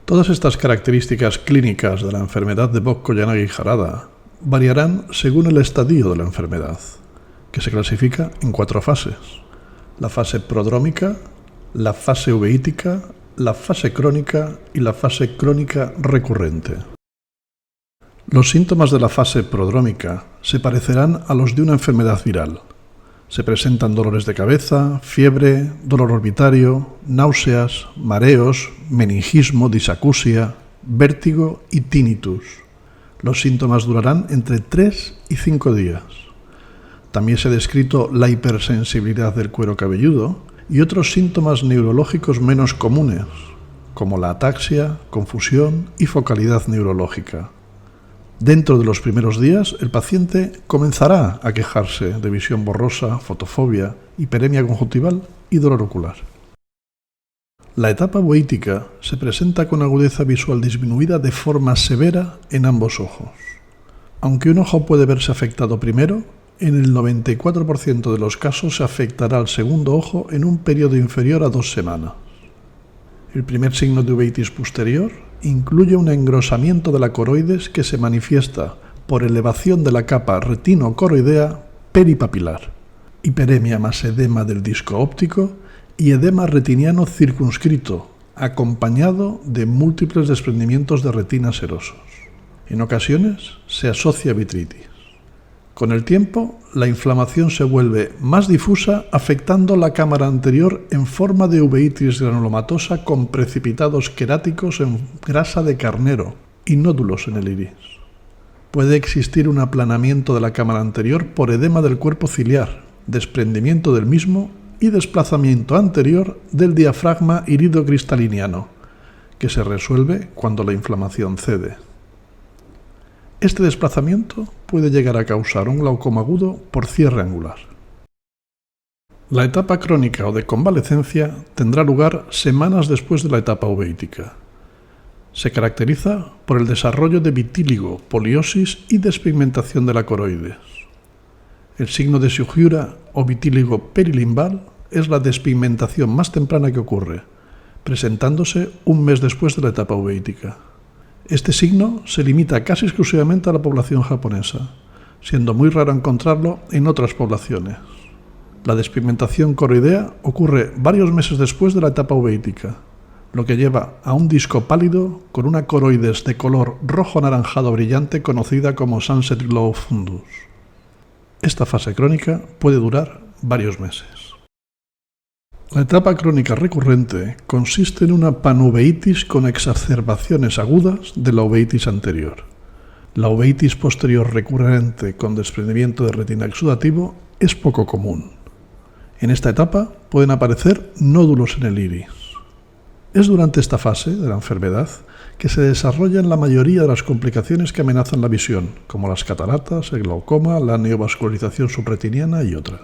Todas estas características clínicas de la enfermedad de Vogt-Koyanagi-Harada variarán según el estadio de la enfermedad, que se clasifica en 4 fases: la fase prodrómica, la fase uveítica, la fase crónica y la fase crónica recurrente. Los síntomas de la fase prodrómica se parecerán a los de una enfermedad viral. Se presentan dolores de cabeza, fiebre, dolor orbitario, náuseas, mareos, meningismo, disacusia, vértigo y tinnitus. Los síntomas durarán entre 3 y 5 días. También se ha descrito la hipersensibilidad del cuero cabelludo y otros síntomas neurológicos menos comunes, como la ataxia, confusión y focalidad neurológica. Dentro de los primeros días, el paciente comenzará a quejarse de visión borrosa, fotofobia, hiperemia conjuntival y dolor ocular. La etapa uveítica se presenta con agudeza visual disminuida de forma severa en ambos ojos. Aunque un ojo puede verse afectado primero, en el 94% de los casos se afectará al segundo ojo en un periodo inferior a 2 semanas. El primer signo de uveitis posterior incluye un engrosamiento de la coroides que se manifiesta por elevación de la capa retinocoroidea peripapilar, hiperemia más edema del disco óptico y edema retiniano circunscrito, acompañado de múltiples desprendimientos de retina serosos. En ocasiones se asocia a vitritis. Con el tiempo, la inflamación se vuelve más difusa, afectando la cámara anterior en forma de uveitis granulomatosa con precipitados queráticos en grasa de carnero y nódulos en el iris. Puede existir un aplanamiento de la cámara anterior por edema del cuerpo ciliar, desprendimiento del mismo y desplazamiento anterior del diafragma iridocristaliniano, que se resuelve cuando la inflamación cede. Este desplazamiento puede llegar a causar un glaucoma agudo por cierre angular. La etapa crónica o de convalecencia tendrá lugar semanas después de la etapa uveítica. Se caracteriza por el desarrollo de vitíligo, poliosis y despigmentación de la coroides. El signo de Sugiura o vitíligo perilimbal es la despigmentación más temprana que ocurre, presentándose un mes después de la etapa uveítica. Este signo se limita casi exclusivamente a la población japonesa, siendo muy raro encontrarlo en otras poblaciones. La despigmentación coroidea ocurre varios meses después de la etapa uveítica, lo que lleva a un disco pálido con una coroides de color rojo-anaranjado brillante conocida como Sunset Glow Fundus. Esta fase crónica puede durar varios meses. La etapa crónica recurrente consiste en una panuveitis con exacerbaciones agudas de la uveitis anterior. La uveitis posterior recurrente con desprendimiento de retina exudativo es poco común. En esta etapa pueden aparecer nódulos en el iris. Es durante esta fase de la enfermedad que se desarrollan la mayoría de las complicaciones que amenazan la visión, como las cataratas, el glaucoma, la neovascularización subretiniana y otras.